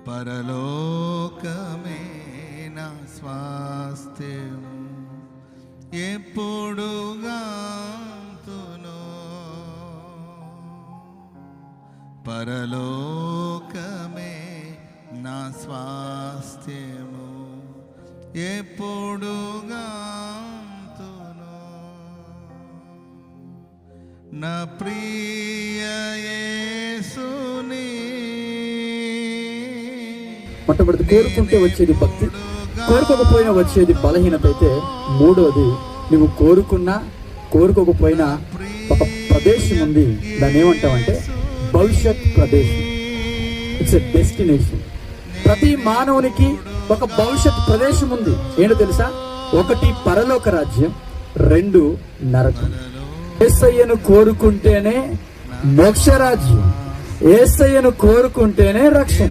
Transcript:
పరలోకమే నా స్వాస్థ్యము, ఎప్పుడుగాంతును. పరలోకమే నా స్వాస్థ్యము, ఎప్పుడుగాంతును. నా ప్రియ యేసుని. మొట్టమొదటి కోరుకుంటే వచ్చేది భక్తి, కోరుకోకపోయినా వచ్చేది బలహీనత అయితే, మూడోది నువ్వు కోరుకున్నా కోరుకోకపోయినా ఒక ప్రదేశం ఉంది. దాన్ని ఏమంటావంటే భవిష్యత్ ప్రదేశం. It's a destination. ప్రతి మానవునికి ఒక భవిష్యత్ ప్రదేశం ఉంది. ఏంటో తెలుసా? ఒకటి పరలోక రాజ్యం, రెండు నరకం. యేసయ్యను కోరుకుంటేనే మోక్షరాజ్యం, యేసయ్యను కోరుకుంటేనే రక్షణ.